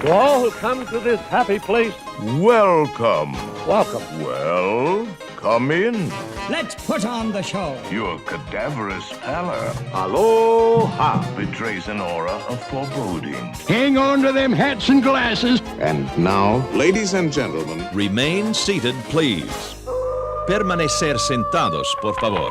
To all who come to this happy place, welcome. Welcome. Well, come in. Let's put on the show. Your cadaverous pallor aloha, betrays an aura of foreboding. Hang on to them hats and glasses. And now, ladies and gentlemen, remain seated, please. Permanecer sentados, por favor.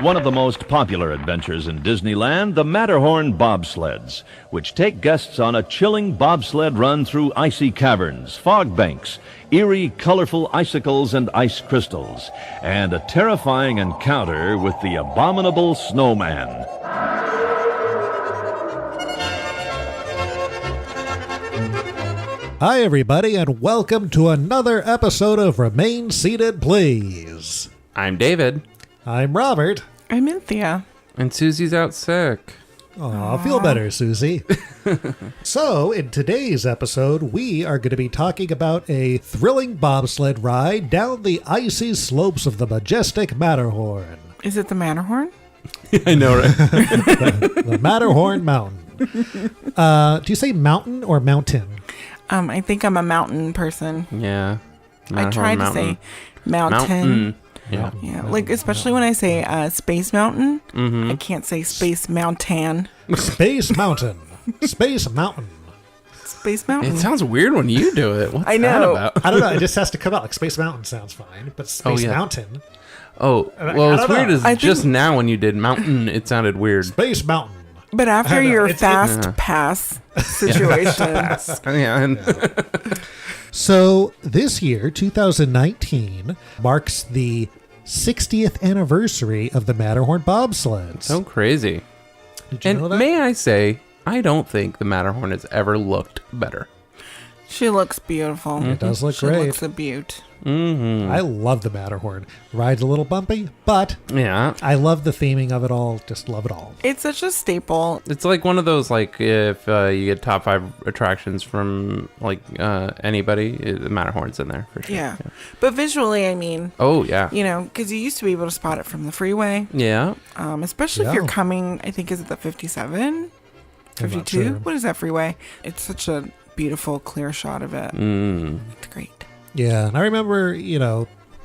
One of the most popular adventures in Disneyland, the Matterhorn bobsleds, which take guests on a chilling bobsled run through icy caverns, fog banks, eerie, colorful icicles and ice crystals, and a terrifying encounter with the abominable snowman. Hi, everybody, and welcome to another episode of Remain Seated, Please. I'm David. I'm Robert. I'm Cynthia. And Susie's out sick. Aw, feel better, Susie. So, in today's episode, we are going to be talking about a thrilling bobsled ride down the icy slopes of the majestic Matterhorn. Is it the Matterhorn? I know, right? the Matterhorn Mountain. Do you say mountain or mountain? I think I'm a mountain person. Yeah. I tried to say mountain. Yeah. Like, especially when I say Space Mountain, I can't say Space Mountain. Space Mountain. Space Mountain. Space Mountain. It sounds weird when you do it. What's I know. that about? I don't know. It just has to come out. Like Space Mountain sounds fine, but Space Mountain. Oh, well, it's weird as just now when you did mountain, it sounded weird. Space Mountain. But after your fast pass situations. So this year, 2019, marks the 60th anniversary of the Matterhorn bobsleds. So crazy. Did you know that? May I say, I don't think the Matterhorn has ever looked better. She looks beautiful. It does look she great. She looks a beaut. Mm-hmm. I love the Matterhorn. Ride's a little bumpy, but yeah, I love the theming of it all. Just love it all. It's such a staple. It's like one of those, like, if you get top 5 attractions from, like, anybody, the Matterhorn's in there for sure. Yeah. But visually, I mean. Oh, yeah. You know, because you used to be able to spot it from the freeway. Yeah. Especially if you're coming, I think, is it the 57? 52? Sure. What is that freeway? It's such a beautiful, clear shot of it. It's great. Yeah, and I remember,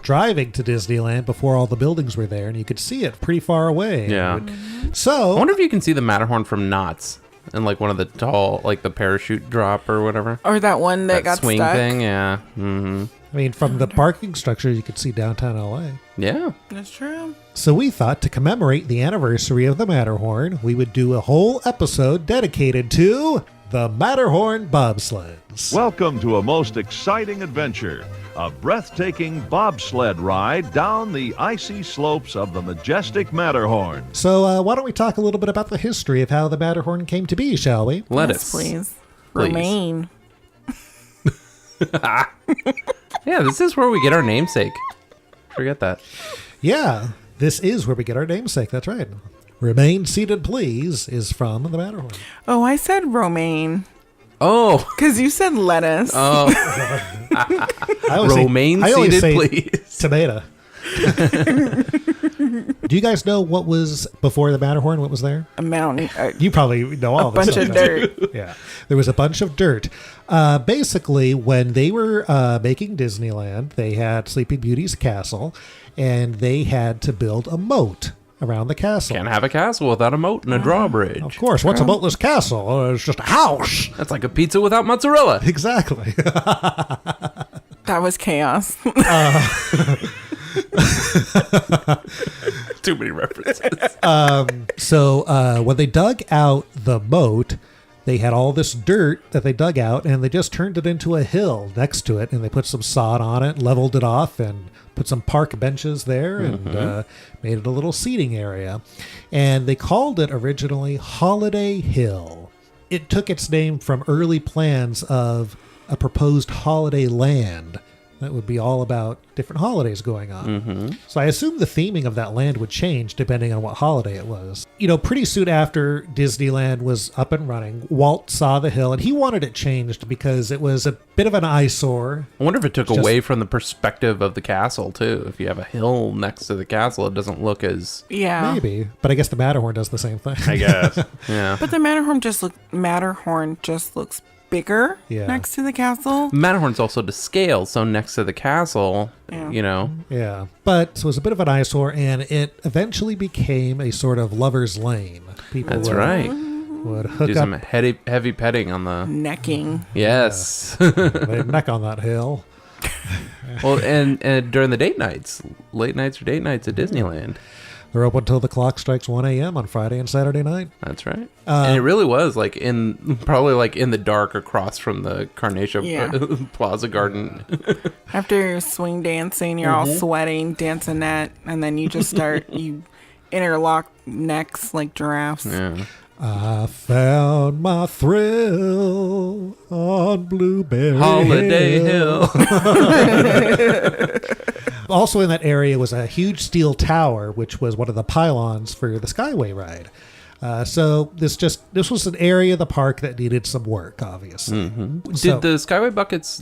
driving to Disneyland before all the buildings were there, and you could see it pretty far away. Yeah. So I wonder if you can see the Matterhorn from Knott's and like one of the tall, like the parachute drop or whatever. Or that one that got swing stuck. thing, yeah. Mm-hmm. I mean, from the parking structure, you could see downtown LA. Yeah. That's true. So we thought to commemorate the anniversary of the Matterhorn, we would do a whole episode dedicated to the Matterhorn bobsleds. Welcome to a most exciting adventure, a breathtaking bobsled ride down the icy slopes of the majestic Matterhorn. So why don't we talk a little bit about the history of how the Matterhorn came to be, shall we? Let yes, us. Please. Remain. Yeah, this is where we get our namesake. Forget that. Yeah, this is where we get our namesake. That's right. Remain Seated, Please is from the Matterhorn. Oh, I said romaine. Oh. Because you said lettuce. Oh. Romaine seated, please. Tomato. Do you guys know what was before the Matterhorn? What was there? A mountain. You probably know all this. A bunch of dirt. Yeah. There was a bunch of dirt. Basically, when they were making Disneyland, they had Sleeping Beauty's castle, and they had to build a moat around the castle. Can't have a castle without a moat and a drawbridge. Of course. What's a moatless castle? It's just a house. That's like a pizza without mozzarella. Exactly. That was chaos. Too many references. So when they dug out the moat, they had all this dirt that they dug out, and they just turned it into a hill next to it, and they put some sod on it, leveled it off, and put some park benches there, and made it a little seating area. And they called it originally Holiday Hill. It took its name from early plans of a proposed holiday land that would be all about different holidays going on. So I assume the theming of that land would change depending on what holiday it was. Pretty soon after Disneyland was up and running, Walt saw the hill and he wanted it changed because it was a bit of an eyesore. I wonder if it took away from the perspective of the castle, too. If you have a hill next to the castle, it doesn't look as... Yeah. Maybe. But I guess the Matterhorn does the same thing. I guess. Yeah. But the Matterhorn just looks bigger next to the castle. Matterhorn's also to scale, so next to the castle, Yeah. But so it was a bit of an eyesore, and it eventually became a sort of lover's lane. People That's right. would hook Do up. some heavy petting on the... Necking. Yes. They'd neck on that hill. Well, and during the date nights, late nights or date nights at Disneyland. They're open until the clock strikes 1 a.m. on Friday and Saturday night. That's right. And it really was probably in the dark across from the Carnation Plaza Garden. After you're swing dancing, you're all sweating, dancing that, and then you just start, you interlock necks like giraffes. Yeah. I found my thrill on Blueberry Holiday Hill. Also in that area was a huge steel tower, which was one of the pylons for the Skyway ride. So this was an area of the park that needed some work, obviously. Did the Skyway Buckets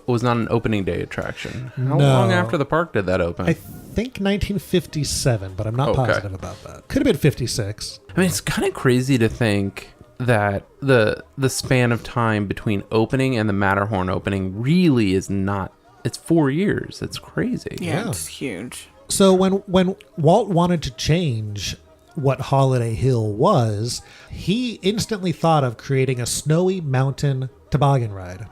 was not an opening day attraction? How long after the park did that open? I think 1957, but I'm not positive about that. Could have been 56. I mean, it's kind of crazy to think that the span of time between opening and the Matterhorn opening really is not. It's 4 years. It's crazy. Yeah, it's huge. So when Walt wanted to change what Holiday Hill was, he instantly thought of creating a snowy mountain toboggan ride.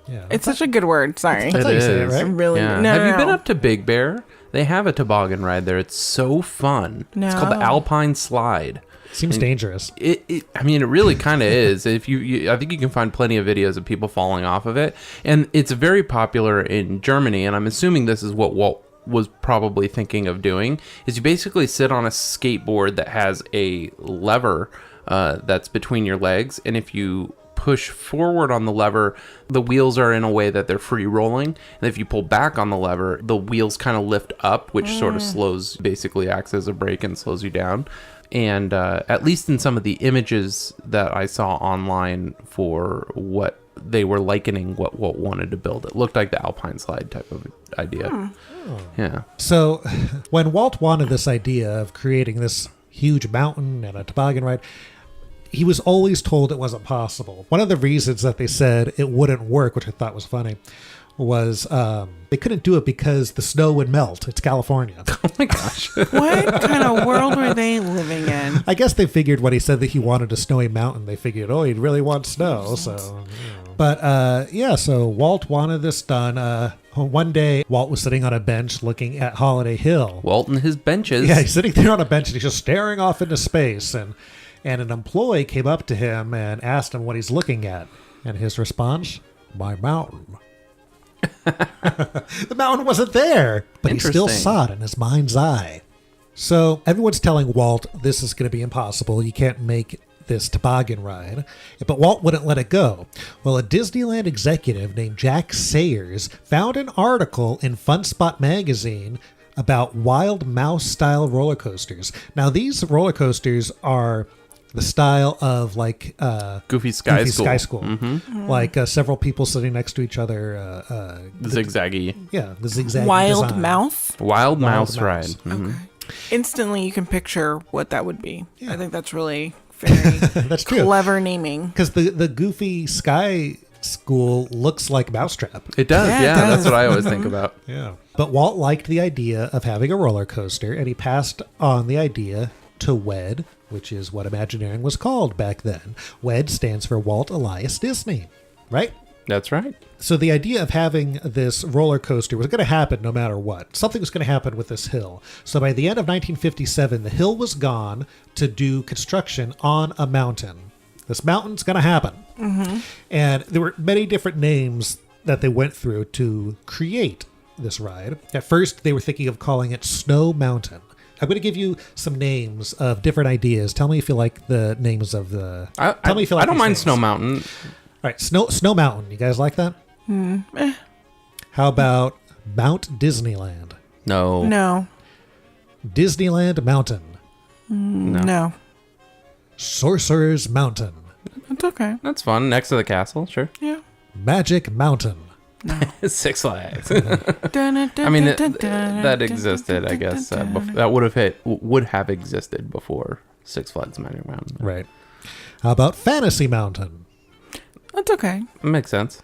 Yeah, it's such a good word. Sorry. That's how you say it, right? Really. Yeah. No, Have you no. been up to Big Bear? They have a toboggan ride there. It's so fun. No. It's called the Alpine Slide. Seems dangerous. It really kind of is. If I think you can find plenty of videos of people falling off of it, and it's very popular in Germany. And I'm assuming this is what Walt was probably thinking of doing. Is you basically sit on a skateboard that has a lever that's between your legs, and if you push forward on the lever, the wheels are in a way that they're free rolling, and if you pull back on the lever, the wheels kind of lift up, which sort of basically acts as a brake and slows you down. And at least in some of the images that I saw online for what they were likening what Walt wanted to build, it looked like the Alpine Slide type of idea. Yeah. So when Walt wanted this idea of creating this huge mountain and a toboggan ride, he was always told it wasn't possible. One of the reasons that they said it wouldn't work, which I thought was funny, was they couldn't do it because the snow would melt. It's California. Oh my gosh. What kind of world were they living in? I guess they figured when he said that he wanted a snowy mountain, they figured, he'd really want snow. So, but so Walt wanted this done. One day, Walt was sitting on a bench looking at Holiday Hill. Walt and his benches. Yeah, he's sitting there on a bench and he's just staring off into space. And an employee came up to him and asked him what he's looking at. And his response, my mountain. The mountain wasn't there, but he still saw it in his mind's eye. So everyone's telling Walt this is going to be impossible. You can't make this toboggan ride. But Walt wouldn't let it go. Well, a Disneyland executive named Jack Sayers found an article in Fun Spot magazine about wild mouse style roller coasters. Now, these roller coasters are the style of like Goofy Sky School. Mm-hmm. Like several people sitting next to each other. Zigzaggy. Yeah, the zigzag Wild design. mouse? Wild mouse ride. Okay. Instantly, you can picture what that would be. Yeah. I think that's really very that's true. Clever naming. Because the Goofy Sky School looks like Mousetrap. It does, Yeah, it does. That's what I always think about. Yeah. But Walt liked the idea of having a roller coaster, and he passed on the idea to WED, which is what Imagineering was called back then. WED stands for Walt Elias Disney, right? That's right. So the idea of having this roller coaster was going to happen no matter what. Something was going to happen with this hill. So by the end of 1957, the hill was gone to do construction on a mountain. This mountain's going to happen. Mm-hmm. And there were many different names that they went through to create this ride. At first, they were thinking of calling it Snow Mountain. I'm going to give you some names of different ideas. Tell me if you like the names of the... Tell me if you like I don't these mind names. Snow Mountain. All right, Snow Mountain. You guys like that? How about Mount Disneyland? No. No. Disneyland Mountain. No. Sorcerer's Mountain. It's okay. That's fun. Next to the castle, sure. Yeah. Magic Mountain. Six Flags. I mean, that existed, I guess. That would have existed before Six Flags Magic Mountain. Right. How about Fantasy Mountain? That's okay. Makes sense.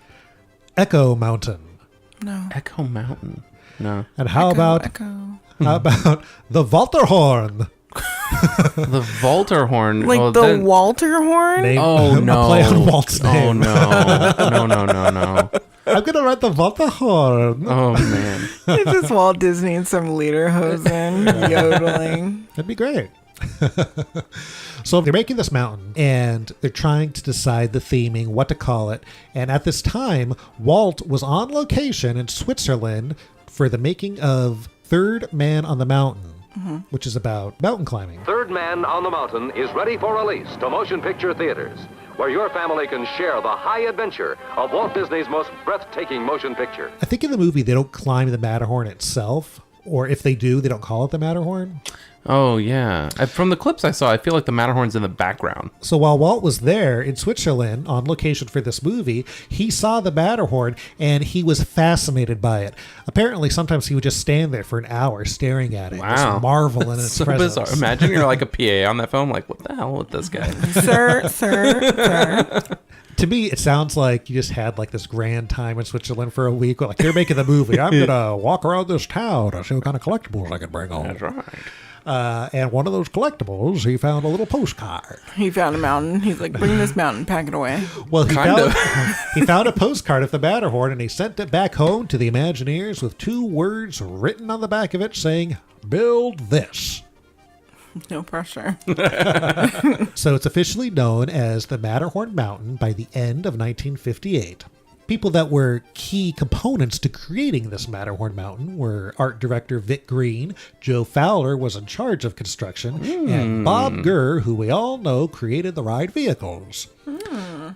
Echo Mountain. No. Echo Mountain. No. And how about Echo? how about the Walterhorn? The Walterhorn. Like the Walter horn? Name- Oh, no. A play on Walt's name. Oh, no. No. I'm gonna write the Walterhorn. Oh, man. It's just Walt Disney and some lederhosen yodeling. That'd be great. So they're making this mountain and they're trying to decide the theming, what to call it. And at this time, Walt was on location in Switzerland for the making of Third Man on the Mountain, which is about mountain climbing. Third Man on the Mountain is ready for release to motion picture theaters, where your family can share the high adventure of Walt Disney's most breathtaking motion picture. I think in the movie they don't climb the Matterhorn itself, or if they do, they don't call it the Matterhorn. Oh, yeah. From the clips I saw, I feel like the Matterhorn's in the background. So while Walt was there in Switzerland on location for this movie, he saw the Matterhorn and he was fascinated by it. Apparently, sometimes he would just stand there for an hour staring at it, Wow. just marvel in its So presence. bizarre. Imagine you're like a PA on that film, like, what the hell with this guy? Sir. To me, it sounds like you just had like this grand time in Switzerland for a week. Like, you're making the movie. I'm going to walk around this town and see what kind of collectibles I can bring home. That's right. And one of those collectibles, he found a little postcard. He found a mountain. He's like, bring this mountain, pack it away. Well, he Kind found, of. he found a postcard of the Matterhorn, and he sent it back home to the Imagineers with 2 words written on the back of it saying, "Build this." No pressure. So it's officially known as the Matterhorn Mountain by the end of 1958. People that were key components to creating this Matterhorn Mountain were art director Vic Green, Joe Fowler was in charge of construction, and Bob Gurr, who we all know created the ride vehicles.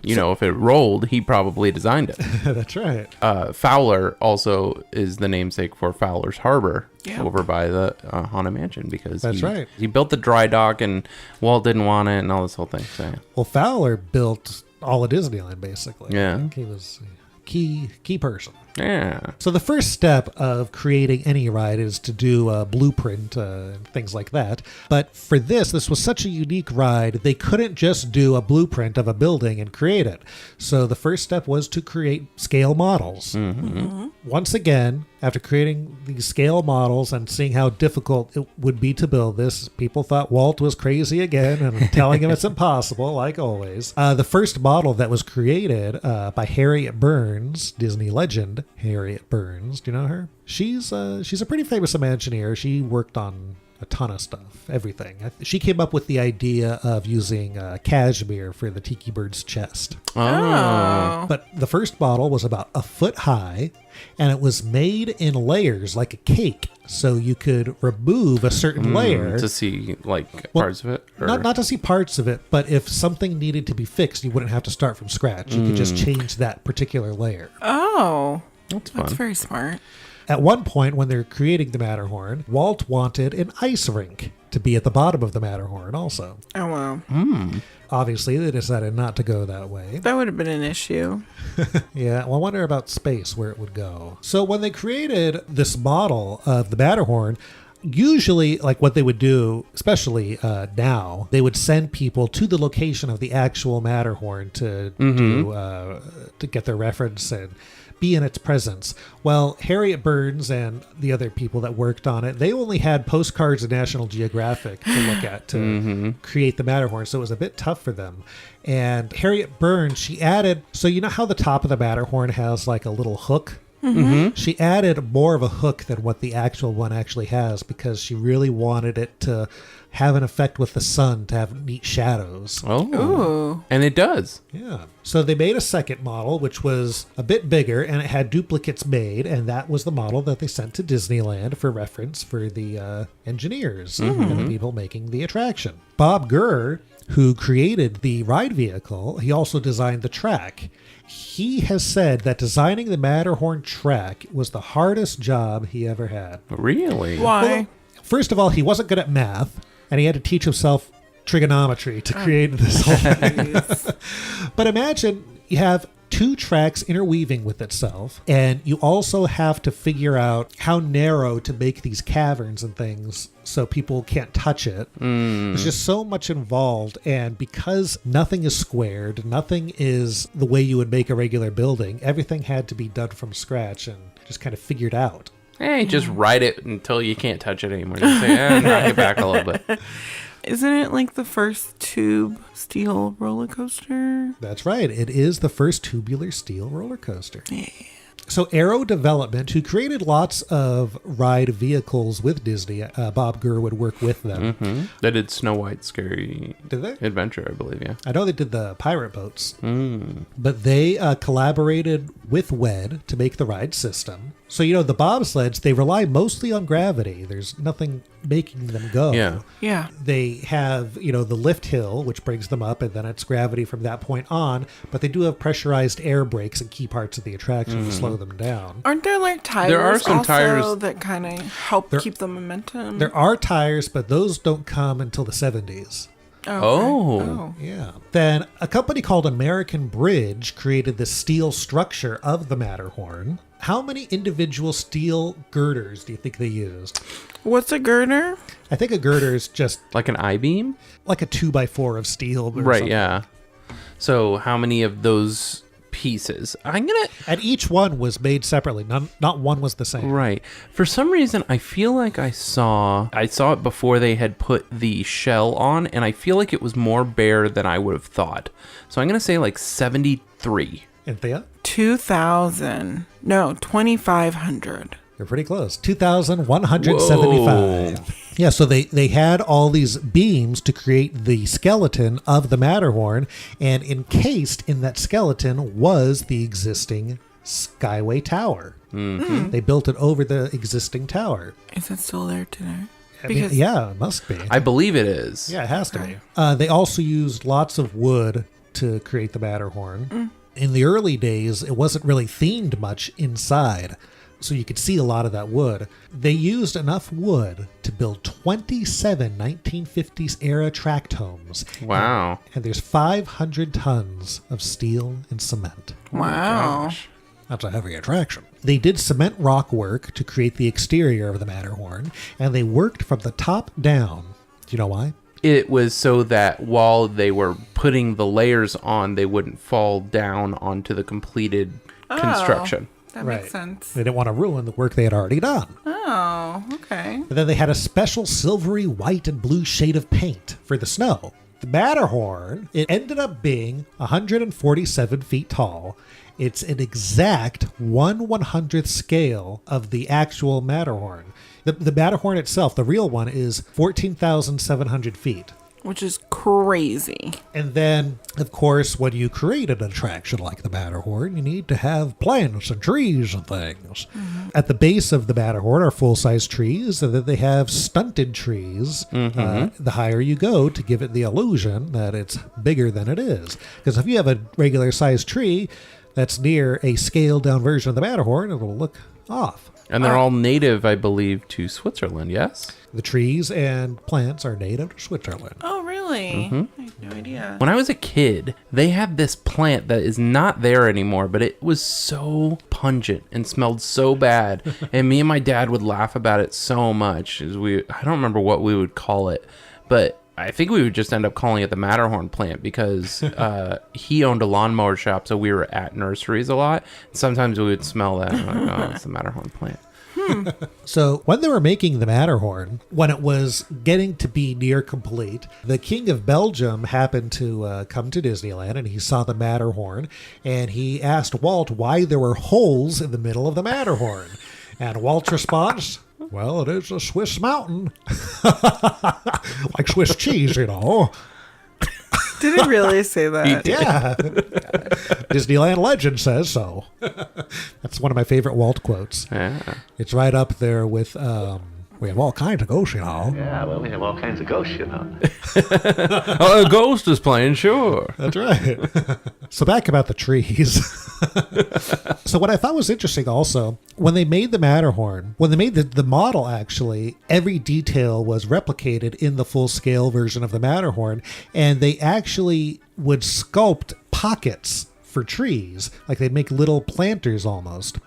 You know, if it rolled, he probably designed it. That's right. Fowler also is the namesake for Fowler's Harbor Yeah. over by the Haunted Mansion because That's right. He built the dry dock and Walt didn't want it and all this whole thing. So, yeah. Well, Fowler built all of Disneyland, basically. Yeah. I think he was a key person. Yeah. So the first step of creating any ride is to do a blueprint and things like that. But for this was such a unique ride, they couldn't just do a blueprint of a building and create it. So the first step was to create scale models. Once again, after creating these scale models and seeing how difficult it would be to build this, people thought Walt was crazy again and telling him it's impossible, like always. The first model that was created by Harriet Burns, Disney legend, Harriet Burns. Do you know her? She's a pretty famous Imagineer. She worked on a ton of stuff, everything. She came up with the idea of using cashmere for the Tiki Bird's chest. Oh. But the first model was about a foot high, and it was made in layers like a cake. So you could remove a certain layer To see, like, parts of it? Or? Not to see parts of it, but if something needed to be fixed, you wouldn't have to start from scratch. You could just change that particular layer. Oh. That's fun. That's very smart. At one point, when they're creating the Matterhorn, Walt wanted an ice rink to be at the bottom of the Matterhorn also. Oh, wow. Obviously, they decided not to go that way. That would have been an issue. Yeah, well, I wonder about space, where it would go. So when they created this model of the Matterhorn, usually, like what they would do, especially now, they would send people to the location of the actual Matterhorn to get their reference and be in its presence. Well, Harriet Burns and the other people that worked on it, they only had postcards of National Geographic to look at to create the Matterhorn, so it was a bit tough for them. And Harriet Burns, she added, so you know how the top of the Matterhorn has like a little hook? She added more of a hook than what the actual one actually has because she really wanted it to have an effect with the sun, to have neat shadows. Oh. Ooh. And it does. Yeah. So they made a second model, which was a bit bigger, and it had duplicates made, and that was the model that they sent to Disneyland for reference for the engineers and the people making the attraction. Bob Gurr, who created the ride vehicle, he also designed the track. He has said that designing the Matterhorn track was the hardest job he ever had. Really? Why? Well, first of all, he wasn't good at math, and he had to teach himself trigonometry to create this whole thing. But imagine you have two tracks interweaving with itself, and you also have to figure out how narrow to make these caverns and things so people can't touch it. There's just so much involved, and because nothing is squared, nothing is the way you would make a regular building, everything had to be done from scratch and just kind of figured out. Hey, just ride it until you can't touch it anymore. Just say, knock it back a little bit. Isn't it like the first tube steel roller coaster? That's right. It is the first tubular steel roller coaster. Yeah. So Aero Development, who created lots of ride vehicles with Disney, Bob Gurr would work with them. Mm-hmm. They did Snow White's Scary Did they? Adventure, I believe, yeah. I know they did the pirate boats. But they collaborated with WED to make the ride system. So, the bobsleds, they rely mostly on gravity. There's nothing making them go. Yeah. They have, the lift hill, which brings them up, and then it's gravity from that point on. But they do have pressurized air brakes in key parts of the attraction to slow them down. Aren't there like tires There are some also tires that kind of help keep the momentum? There are tires, but those don't come until the 70s. Oh. Yeah. Then a company called American Bridge created the steel structure of the Matterhorn. How many individual steel girders do you think they used? What's a girder? I think a girder is just Like an I-beam? like a 2x4 of steel. Or Right, something. yeah. So how many of those pieces? And each one was made separately. Not one was the same. Right. For some reason, I feel like I saw it before they had put the shell on, and I feel like it was more bare than I would have thought. So I'm going to say like 73. Anthea? 2,000. No, 2,500. You're pretty close. 2,175. Yeah, so they had all these beams to create the skeleton of the Matterhorn, and encased in that skeleton was the existing Skyway Tower. Mm-hmm. They built it over the existing tower. Is it still there today? Yeah, it must be. I believe it is. Yeah, it has to be. They also used lots of wood to create the Matterhorn. In the early days, it wasn't really themed much inside, so you could see a lot of that wood. They used enough wood to build 27 1950s era tract homes. Wow. And there's 500 tons of steel and cement. Wow. That's a heavy attraction. They did cement rock work to create the exterior of the Matterhorn, and they worked from the top down. Do you know why? It was so that while they were putting the layers on, they wouldn't fall down onto the completed construction. That makes sense. They didn't want to ruin the work they had already done. Oh, okay. And then they had a special silvery white and blue shade of paint for the snow. The Matterhorn, it ended up being 147 feet tall. It's an exact 1/100th scale of the actual Matterhorn. The Matterhorn itself, the real one, is 14,700 feet. Which is crazy. And then, of course, when you create an attraction like the Matterhorn, you need to have plants and trees and things. Mm-hmm. At the base of the Matterhorn are full-size trees, and then they have stunted trees. The higher you go to give it the illusion that it's bigger than it is. Because if you have a regular-sized tree that's near a scaled-down version of the Matterhorn, it'll look off. And they're all native, I believe, to Switzerland, yes? The trees and plants are native to Switzerland. Oh, really? Mm-hmm. I had no idea. When I was a kid, they had this plant that is not there anymore, but it was so pungent and smelled so bad. And me and my dad would laugh about it so much. I don't remember what we would call it, but I think we would just end up calling it the Matterhorn plant because he owned a lawnmower shop, so we were at nurseries a lot. Sometimes we would smell that and I'm like, oh, it's the Matterhorn plant. So when they were making the Matterhorn, when it was getting to be near complete, the King of Belgium happened to come to Disneyland, and he saw the Matterhorn, and he asked Walt why there were holes in the middle of the Matterhorn. And Walt's response, well, it is a Swiss mountain. Like Swiss cheese, you know. Did he really say that? Yeah. Disneyland legend says so. That's one of my favorite Walt quotes. Yeah. It's right up there with We have all kinds of ghosts, you know. Yeah, well, we have all kinds of ghosts, you know. A ghost is playing, sure. That's right. So back about the trees. So what I thought was interesting also, when they made the Matterhorn, when they made the model actually, every detail was replicated in the full-scale version of the Matterhorn, and they actually would sculpt pockets for trees. Like they'd make little planters almost.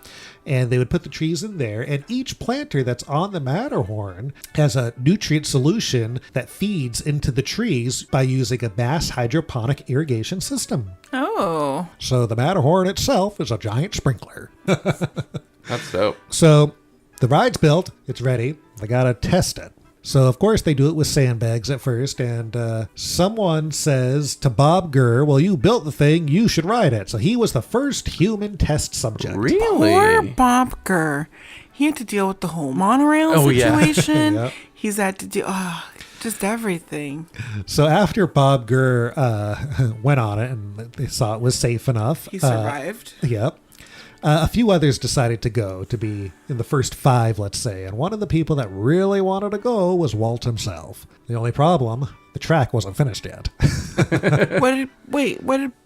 And they would put the trees in there, and each planter that's on the Matterhorn has a nutrient solution that feeds into the trees by using a mass hydroponic irrigation system. Oh. So the Matterhorn itself is a giant sprinkler. That's dope. So the ride's built, it's ready, they gotta test it. So, of course, they do it with sandbags at first, and someone says to Bob Gurr, well, you built the thing, you should ride it. So he was the first human test subject. Really? Poor Bob Gurr. He had to deal with the whole monorail situation. Yep. He's had to do just everything. So after Bob Gurr went on it, and they saw it was safe enough. He survived. Yep. A few others decided to go, to be in the first 5, let's say, and one of the people that really wanted to go was Walt himself. The only problem, the track wasn't finished yet. What did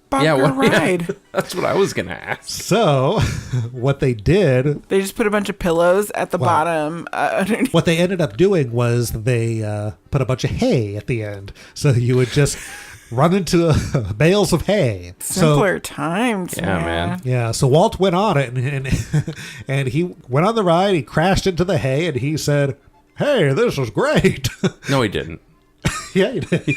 Bob Gurr ride? Yeah, that's what I was going to ask. So, what they did... They just put a bunch of pillows at the bottom. What they ended up doing was they put a bunch of hay at the end. So you would just... run into bales of hay. Simpler times. Yeah, man. Yeah, so Walt went on it, and he went on the ride. He crashed into the hay, and he said, "Hey, this is great." No, he didn't. Yeah, he did.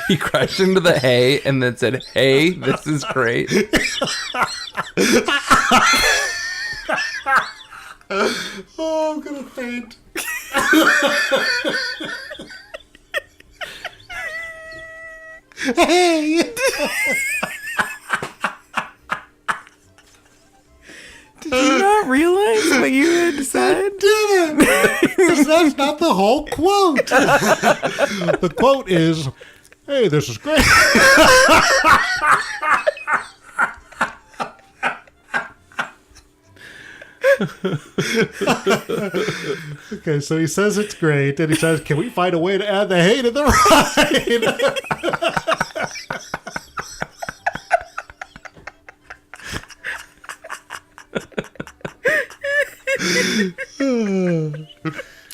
He crashed into the hay and then said, "Hey, this is great." Oh, I'm gonna faint. Hey! Did you not realize what you had said? I didn't! Because that's not the whole quote. The quote is, "Hey, this is great." Okay, so he says it's great, and he says, "Can we find a way to add the hay to the ride?"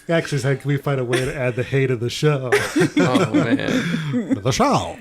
He actually said, "Can we find a way to add the hay to the show?" Oh, man. To the show.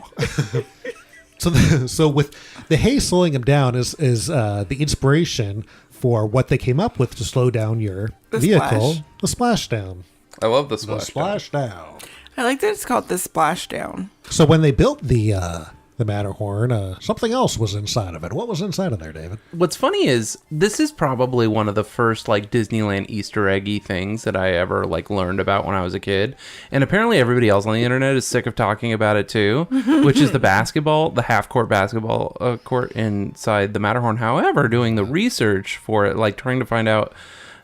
So with the hay slowing him down is the inspiration for what they came up with to slow down your vehicle. Splash. The splashdown. I love the The splash. splashdown. I like that it's called the splashdown. So when they built the Matterhorn, something else was inside of it. What was inside of there, David? What's funny is this is probably one of the first like Disneyland Easter eggy things that I ever like learned about when I was a kid. And apparently everybody else on the internet is sick of talking about it too, which is the half-court basketball court inside the Matterhorn. However, doing the research for it, like trying to find out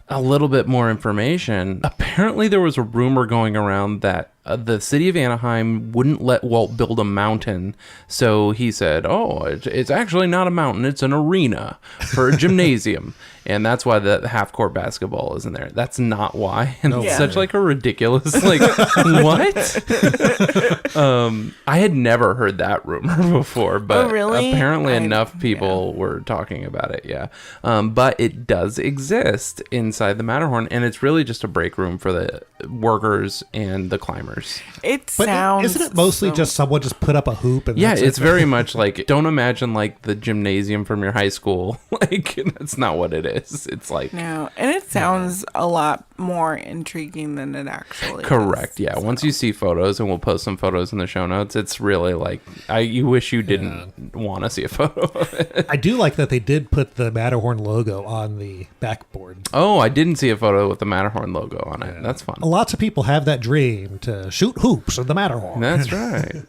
a little bit more information, apparently there was a rumor going around that the city of Anaheim wouldn't let Walt build a mountain. So he said, it's actually not a mountain, it's an arena for a gymnasium. And that's why the half-court basketball is in there. That's not why. And it's such like a ridiculous, like, what? I had never heard that rumor before, but apparently enough people were talking about it, yeah. But it does exist inside the Matterhorn, and it's really just a break room for the workers and the climbers. Isn't it mostly just someone just put up a hoop? And yeah, it's very much like, don't imagine like the gymnasium from your high school. Like, that's not what it is. It's like... No, and it sounds a lot more intriguing than it actually Correct, is. yeah. Once you see photos, and we'll post some photos in the show notes, it's really like, you wish you didn't want to see a photo of it. I do like that they did put the Matterhorn logo on the backboard. Oh, I didn't see a photo with the Matterhorn logo on it. That's fun. Lots of people have that dream to shoot hoops at the Matterhorn. That's right.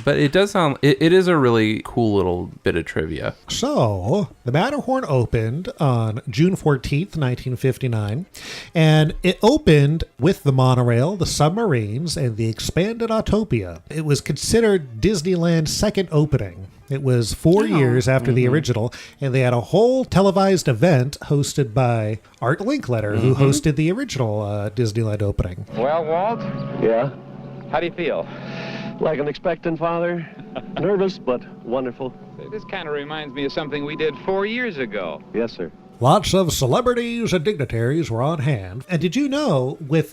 But it does sound... It is a really cool little bit of trivia. So, the Matterhorn opened on June 14th, 1959, and it opened with the monorail, the submarines, and the expanded Autopia. It was considered Disneyland's second opening. It was 4 years after the original, and they had a whole televised event hosted by Art Linkletter, who hosted the original Disneyland opening. Well, Walt, Yeah? how do you feel? Like an expectant father. Nervous, but wonderful. This kind of reminds me of something we did 4 years ago. Yes, sir. Lots of celebrities and dignitaries were on hand. And did you know, with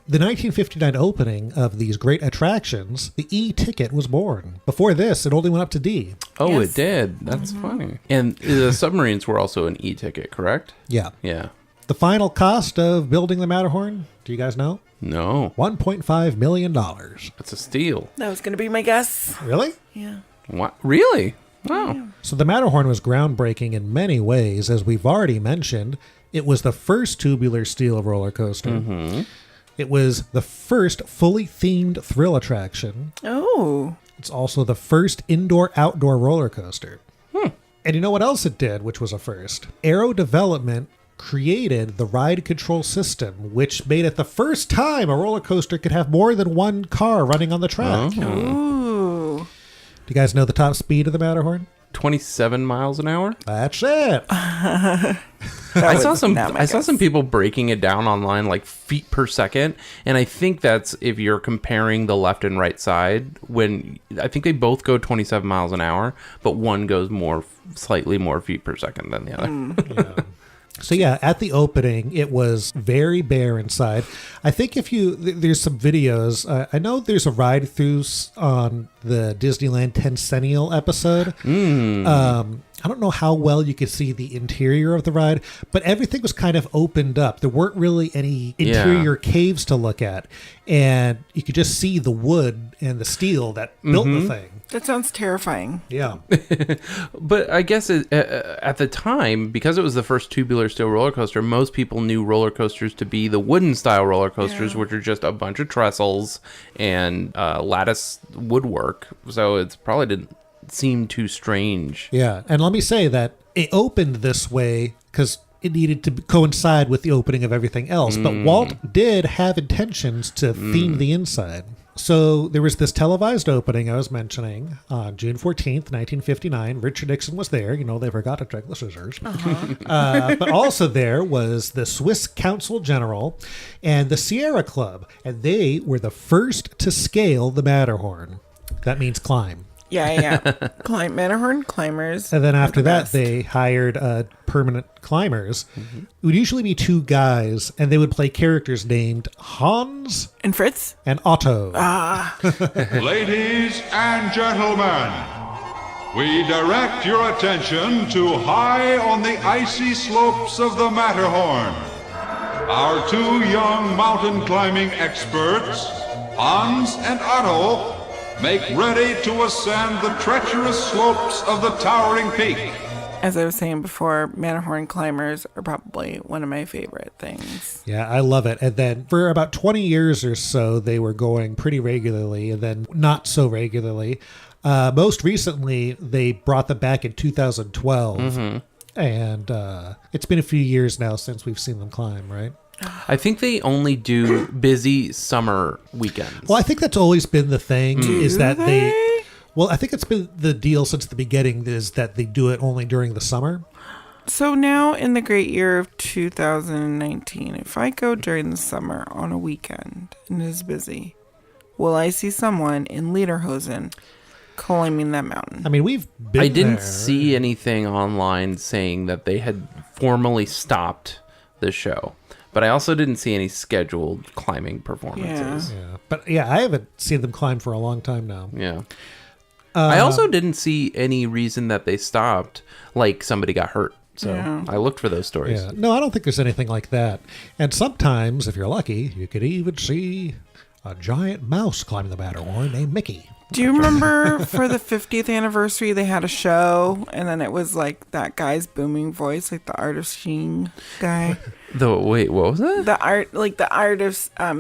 the 1959 opening of these great attractions, the E-ticket was born. Before this, it only went up to D. Oh, it did. That's funny. And the submarines were also an E-ticket, correct? Yeah. Yeah. The final cost of building the Matterhorn, do you guys know? No. $1.5 million. That's a steal. That was going to be my guess. Really? Yeah. What? Really? Wow. So the Matterhorn was groundbreaking in many ways. As we've already mentioned, it was the first tubular steel roller coaster. It was the first fully themed thrill attraction. Oh. It's also the first indoor-outdoor roller coaster. And you know what else it did, which was a first? Aero Development created the ride control system, which made it the first time a roller coaster could have more than one car running on the track. Ooh. Do you guys know the top speed of the Matterhorn? 27 miles an hour? That's it. I saw some people breaking it down online, like feet per second, and I think that's if you're comparing the left and right side. When I think they both go 27 miles an hour, but one goes slightly more feet per second than the other. So yeah, at the opening, it was very bare inside. I think there's some videos. I know there's a ride-through on the Disneyland Tencennial episode. I don't know how well you could see the interior of the ride, but everything was kind of opened up. There weren't really any interior caves to look at, and you could just see the wood and the steel that built the thing. That sounds terrifying. Yeah. But I guess at the time, because it was the first tubular steel roller coaster, most people knew roller coasters to be the wooden style roller coasters, which are just a bunch of trestles and lattice woodwork. So it's probably didn't seem too strange. Yeah. And let me say that it opened this way because it needed to coincide with the opening of everything else. But Walt did have intentions to theme the inside. So there was this televised opening I was mentioning on June 14th, 1959. Richard Nixon was there. You know, they forgot to check the scissors. But also there was the Swiss Consul General and the Sierra Club. And they were the first to scale the Matterhorn. That means climb. Yeah. Matterhorn climbers. And then after that, they hired permanent climbers. It would usually be two guys, and they would play characters named Hans And Fritz? and Otto. Ladies and gentlemen, we direct your attention to high on the icy slopes of the Matterhorn. Our two young mountain climbing experts, Hans and Otto, make ready to ascend the treacherous slopes of the towering peak. As I was saying before, Matterhorn climbers are probably one of my favorite things. Yeah, I love it. And then for about 20 years or so, they were going pretty regularly and then not so regularly. Most recently, they brought them back in 2012. And it's been a few years now since we've seen them climb, right? I think they only do busy summer weekends. Well, I think that's always been the thing is that they... Well, I think it's been the deal since the beginning is that they do it only during the summer. So now in the great year of 2019, if I go during the summer on a weekend and it is busy, will I see someone in lederhosen climbing that mountain? I mean, we've been I didn't there. see anything online saying that they had formally stopped the show. But I also didn't see any scheduled climbing performances. Yeah. But yeah, I haven't seen them climb for a long time now. Yeah. I also didn't see any reason that they stopped, like somebody got hurt. So I looked for those stories. Yeah. No, I don't think there's anything like that. And sometimes, if you're lucky, you could even see a giant mouse climbing the Matterhorn named Mickey. Do you remember for the 50th anniversary, they had a show, and then it was like that guy's booming voice, like the Artist Sheen guy. Wait, what was that? The art of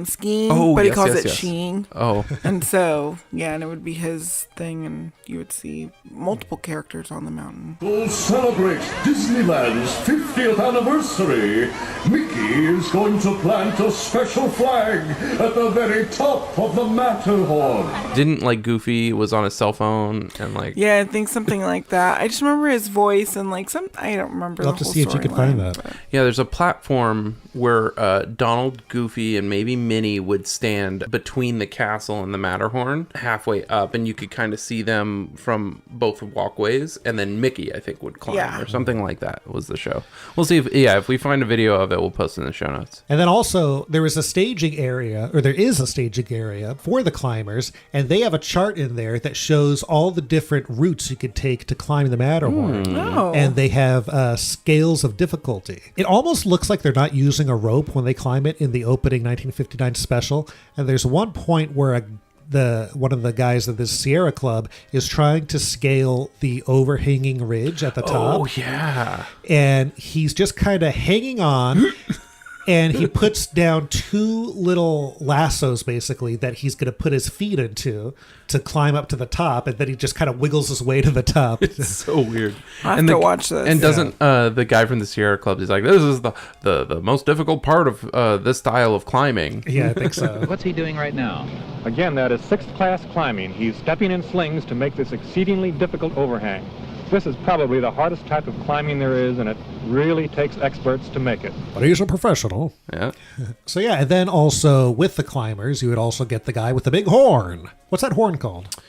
skiing, but he calls it skiing. Oh. And so, yeah, and it would be his thing, and you would see multiple characters on the mountain. To celebrate Disneyland's 50th anniversary, Mickey is going to plant a special flag at the very top of the Matterhorn. Didn't Goofy was on his cell phone and Yeah, I think something like that. I just remember his voice and I don't remember. I'll have to see if you could find that. Yeah, there's a platform where Donald, Goofy, and maybe Minnie would stand between the castle and the Matterhorn, halfway up, and you could kind of see them from both walkways. And then Mickey, I think, would climb or something like that. Was the show? We'll see if we find a video of it, we'll post it in the show notes. And then also there is a staging area for the climbers, and they have a chart in there that shows all the different routes you could take to climb the Matterhorn. And they have scales of difficulty. It almost looks like they're not using a rope when they climb it in the opening 1959 special. And there's one point where one of the guys of this Sierra Club is trying to scale the overhanging ridge at the top. Oh, yeah. And he's just kind of hanging on. And he puts down two little lassos, basically, that he's going to put his feet into to climb up to the top. And then he just kind of wiggles his way to the top. It's so weird. I have to watch this. And doesn't the guy from the Sierra Club, he's like, this is the most difficult part of this style of climbing. Yeah, I think so. What's he doing right now? Again, that is 6th class climbing. He's stepping in slings to make this exceedingly difficult overhang. This is probably the hardest type of climbing there is, and it really takes experts to make it. But he's a professional. Yeah. So yeah, and then also with the climbers, you would also get the guy with the big horn. What's that horn called?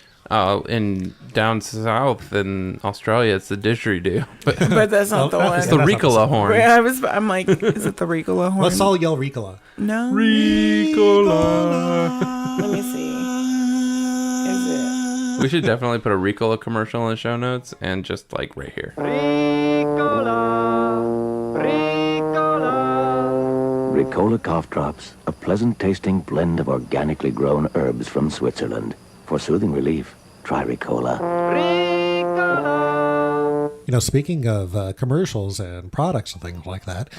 In down south in Australia, it's the didgeridoo. But that's not the one. It's the Ricola horn. I'm like, is it the Ricola horn? Let's all yell Ricola. No. Ricola. Let me see. We should definitely put a Ricola commercial in the show notes and just right here. Ricola cough drops, a pleasant tasting blend of organically grown herbs from Switzerland. For soothing relief, try Ricola. Speaking of commercials and products and things like that,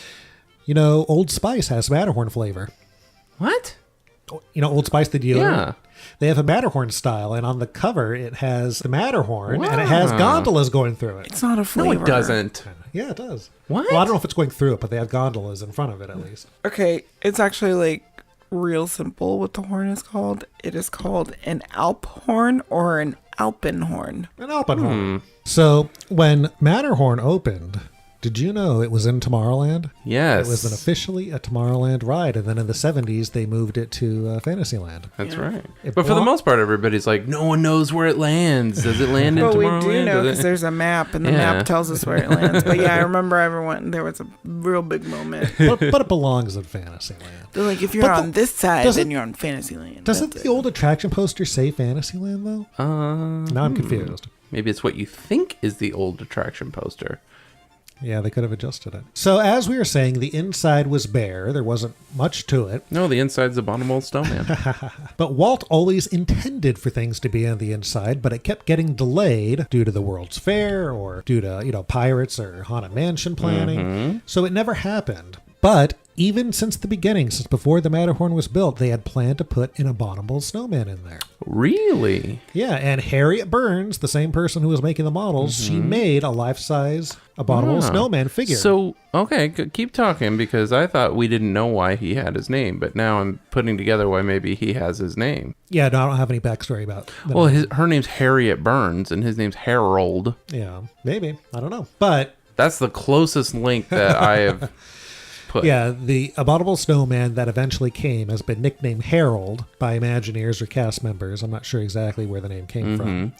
Old Spice has Matterhorn flavor. What? Old Spice, the deodorant? Yeah. They have a Matterhorn style, and on the cover it has the Matterhorn, and it has gondolas going through it. It's not a flavor. No, it doesn't. Yeah, it does. What? Well, I don't know if it's going through it, but they have gondolas in front of it at least. Okay, it's actually real simple what the horn is called. It is called an Alphorn or an Alpenhorn. An Alpenhorn. So when Matterhorn opened, did you know it was in Tomorrowland? Yes. It was officially a Tomorrowland ride, and then in the 70s they moved it to Fantasyland. That's right. But for the most part, everybody's like, no one knows where it lands. Does it land in Tomorrowland? Well, we do know because there's a map, and the map tells us where it lands. But yeah, I remember everyone, there was a real big moment. but it belongs in Fantasyland. They're like, if you're on this side, then you're on Fantasyland. Doesn't the old attraction poster say Fantasyland, though? Now I'm confused. Maybe it's what you think is the old attraction poster. Yeah, they could have adjusted it. So as we were saying, the inside was bare. There wasn't much to it. No, the inside's Abominable Snowman. But Walt always intended for things to be on the inside, but it kept getting delayed due to the World's Fair or due to, pirates or Haunted Mansion planning. Mm-hmm. So it never happened. But even since the beginning, since before the Matterhorn was built, they had planned to put an Abominable Snowman in there. Really? Yeah, and Harriet Burns, the same person who was making the models, she made a life-size Abominable Snowman figure. So, okay, keep talking, because I thought we didn't know why he had his name, but now I'm putting together why maybe he has his name. Yeah, no, I don't have any backstory about that. Well, her name's Harriet Burns, and his name's Harold. Yeah, maybe. I don't know. But that's the closest link that I have put. Yeah, the Abominable Snowman that eventually came has been nicknamed Harold by Imagineers or cast members. I'm not sure exactly where the name came from.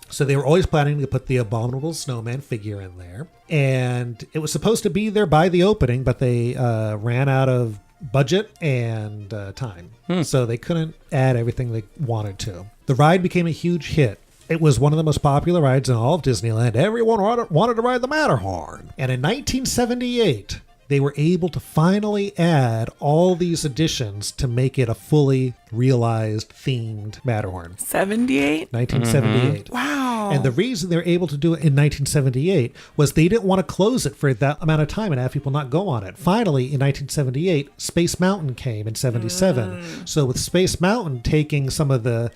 So they were always planning to put the Abominable Snowman figure in there. And it was supposed to be there by the opening, but they ran out of budget and time. So they couldn't add everything they wanted to. The ride became a huge hit. It was one of the most popular rides in all of Disneyland. Everyone wanted to ride the Matterhorn. And in 1978, they were able to finally add all these additions to make it a fully realized themed Matterhorn. 78? 1978. Wow. And the reason they were able to do it in 1978 was they didn't want to close it for that amount of time and have people not go on it. Finally, in 1978, Space Mountain came in 77. So with Space Mountain taking some of the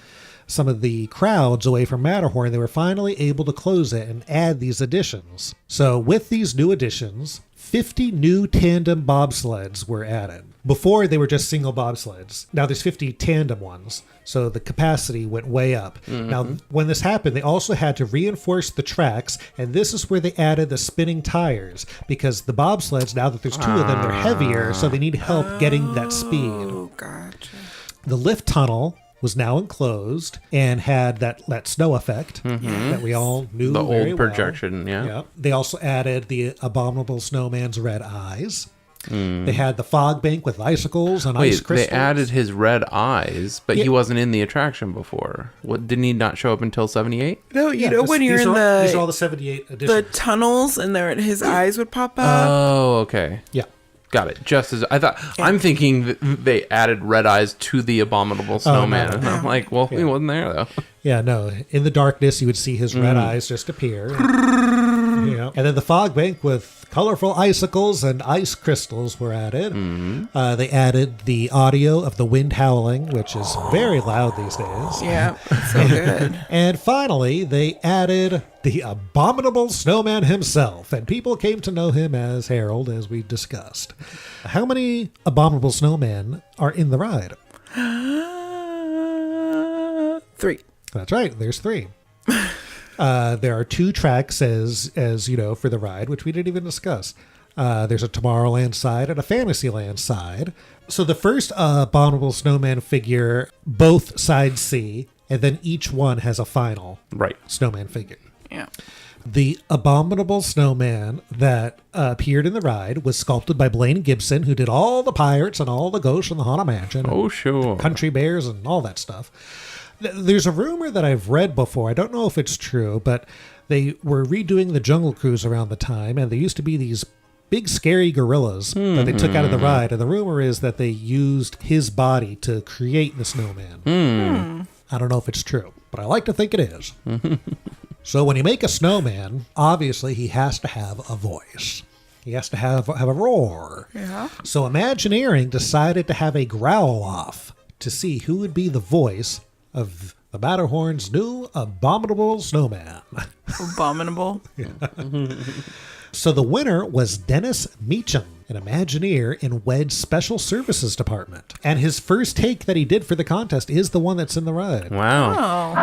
crowds away from Matterhorn, they were finally able to close it and add these additions. So with these new additions, 50 new tandem bobsleds were added. Before, they were just single bobsleds. Now there's 50 tandem ones, so the capacity went way up. Now, when this happened, they also had to reinforce the tracks, and this is where they added the spinning tires, because the bobsleds, now that there's two of them, they're heavier, so they need help getting that speed. Oh, gotcha. The lift tunnel was now enclosed and had that snow effect that we all knew The very old well. projection, yeah. They also added the abominable snowman's red eyes. They had the fog bank with icicles and ice crystals. They added his red eyes, but he wasn't in the attraction before. What, didn't he not show up until 78? No, you know when you're in these are all the 78 editions. the tunnels and his eyes would pop up? Oh, okay. Yeah. Got it. Just as I thought. Yeah. I'm thinking that they added red eyes to the abominable snowman. No. And I'm like, well, he wasn't there, though. Yeah, no. In the darkness, you would see his red eyes just appear. And then the fog bank with colorful icicles and ice crystals were added. They added the audio of the wind howling, which is very loud these days. Yeah, so good. And finally, they added the abominable snowman himself, and people came to know him as Harold, as we discussed. How many abominable snowmen are in the ride? 3. That's right. There's 3. There are 2 tracks, as you know, for the ride, which we didn't even discuss. There's a Tomorrowland side and a Fantasyland side. So the first abominable snowman figure, both sides see, and then each one has a final snowman figure. Yeah. The abominable snowman that appeared in the ride was sculpted by Blaine Gibson, who did all the pirates and all the ghosts in the Haunted Mansion. Oh, sure. Country Bears and all that stuff. There's a rumor that I've read before. I don't know if it's true, but they were redoing the Jungle Cruise around the time, and there used to be these big scary gorillas that they took out of the ride, and the rumor is that they used his body to create the snowman. I don't know if it's true, but I like to think it is. So when you make a snowman, obviously he has to have a voice. He has to have a roar. Yeah. So Imagineering decided to have a growl-off to see who would be the voice of the Matterhorn's new abominable snowman. Abominable? So the winner was Dennis Meacham, an Imagineer in WED's Special Services Department. And his first take that he did for the contest is the one that's in the ride. Wow.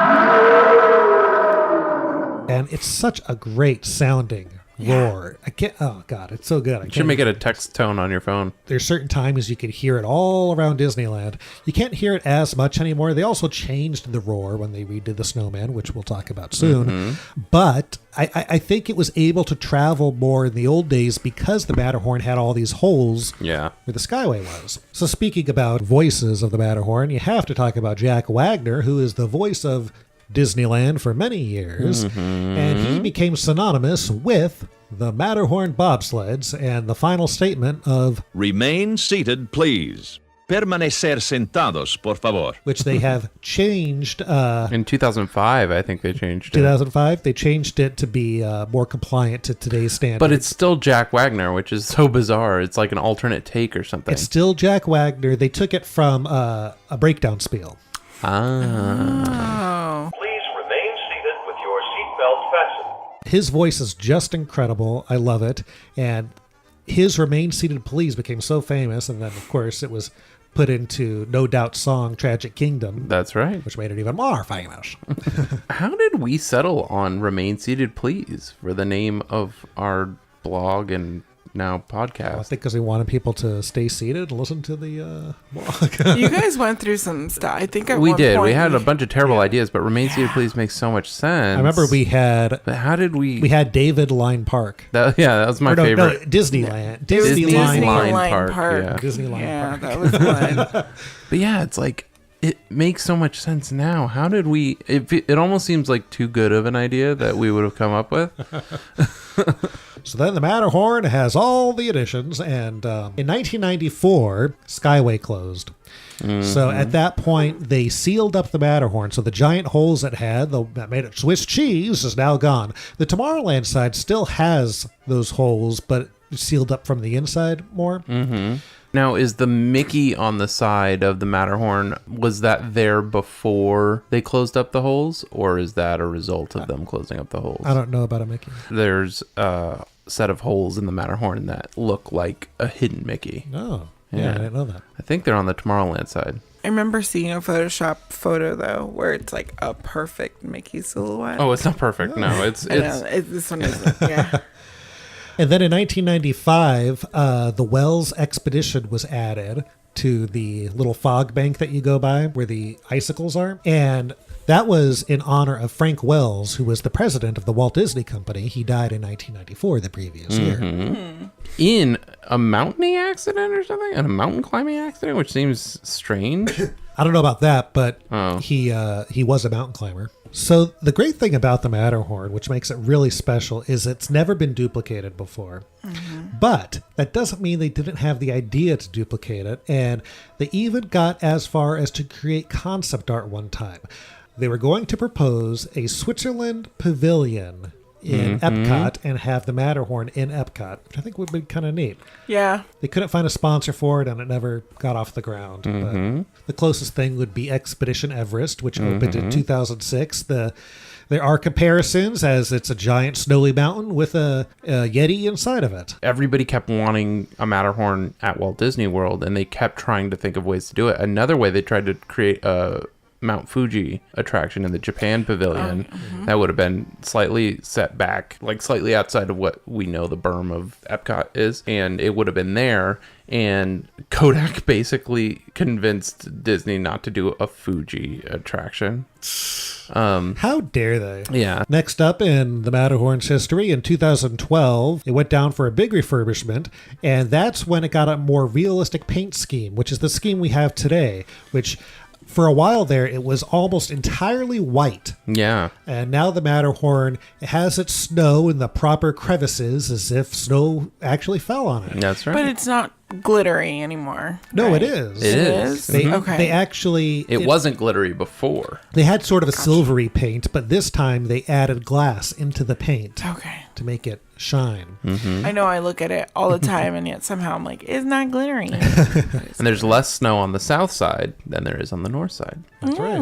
And it's such a great sounding roar. I can't, oh God, it's so good. You should make it a text tone on your phone. There's certain times you can hear it all around Disneyland. You can't hear it as much anymore. They also changed the roar when they redid the snowman, which we'll talk about soon. But I think it was able to travel more in the old days because the Matterhorn had all these holes where the Skyway was. So speaking about voices of the Matterhorn, you have to talk about Jack Wagner, who is the voice of Disneyland for many years, and he became synonymous with the Matterhorn bobsleds and the final statement of "Remain seated, please. Permanecer sentados, por favor." Which they have changed. In 2005, I think they changed it. 2005, they changed it to be more compliant to today's standards. But it's still Jack Wagner, which is so bizarre. It's like an alternate take or something. It's still Jack Wagner. They took it from a breakdown spiel. Oh. Please remain seated with your seatbelt fastened. His voice is just incredible. I love it. And his Remain Seated Please became so famous. And then, of course, it was put into No Doubt's song Tragic Kingdom. That's right. Which made it even more famous. How did we settle on Remain Seated Please for the name of our blog and now podcast? Well, I think because we wanted people to stay seated and listen to the blog. You guys went through some stuff. I think at we one did. point We had a bunch of terrible ideas, but Remain Seated Please makes so much sense. I remember we had... But how did we... We had David Line Park. That was my favorite. No, Disneyland. Disneyland Park. Yeah. Disneyland Park. That was fun. But yeah, it's like... It makes so much sense now. How did we... It almost seems like too good of an idea that we would have come up with. So then the Matterhorn has all the additions, and in 1994, Skyway closed. So at that point, they sealed up the Matterhorn. So the giant holes it had that made it Swiss cheese is now gone. The Tomorrowland side still has those holes, but sealed up from the inside more. Now, is the Mickey on the side of the Matterhorn, was that there before they closed up the holes, or is that a result of them closing up the holes? I don't know about a Mickey. There's a set of holes in the Matterhorn that look like a hidden Mickey. Oh, yeah, I didn't know that. I think they're on the Tomorrowland side. I remember seeing a Photoshop photo, though, where it's like a perfect Mickey silhouette. Oh, it's not perfect. No, it's this one isn't. Yeah. And then in 1995, the Wells Expedition was added to the little fog bank that you go by where the icicles are. And that was in honor of Frank Wells, who was the president of the Walt Disney Company. He died in 1994, the previous year. In a mountaining accident or something? In a mountain climbing accident, which seems strange. I don't know about that, but he was a mountain climber. So the great thing about the Matterhorn, which makes it really special, is it's never been duplicated before. But that doesn't mean they didn't have the idea to duplicate it, and they even got as far as to create concept art one time. They were going to propose a Switzerland pavilion in Epcot and have the Matterhorn in Epcot, which I think would be kind of neat. Yeah. They couldn't find a sponsor for it, and it never got off the ground. But the closest thing would be Expedition Everest, which opened in 2006. There are comparisons, as it's a giant snowy mountain with a Yeti inside of it. Everybody kept wanting a Matterhorn at Walt Disney World, and they kept trying to think of ways to do it. Another way, they tried to create a Mount Fuji attraction in the Japan pavilion that would have been slightly set back, like slightly outside of what we know the berm of Epcot is, and it would have been there. And Kodak basically convinced Disney not to do a Fuji attraction. How dare they? Yeah. Next up in the Matterhorn's history, in 2012, it went down for a big refurbishment, and that's when it got a more realistic paint scheme, which is the scheme we have today, which for a while there, it was almost entirely white. Yeah. And now the Matterhorn has its snow in the proper crevices as if snow actually fell on it. That's right. But it's not glittery anymore. No, right? it is. It is. They actually... It wasn't glittery before. They had sort of a silvery paint, but this time they added glass into the paint to make it shine. I know I look at it all the time, and yet somehow I'm like, it's not glittery. And there's less snow on the south side than there is on the north side. That's right.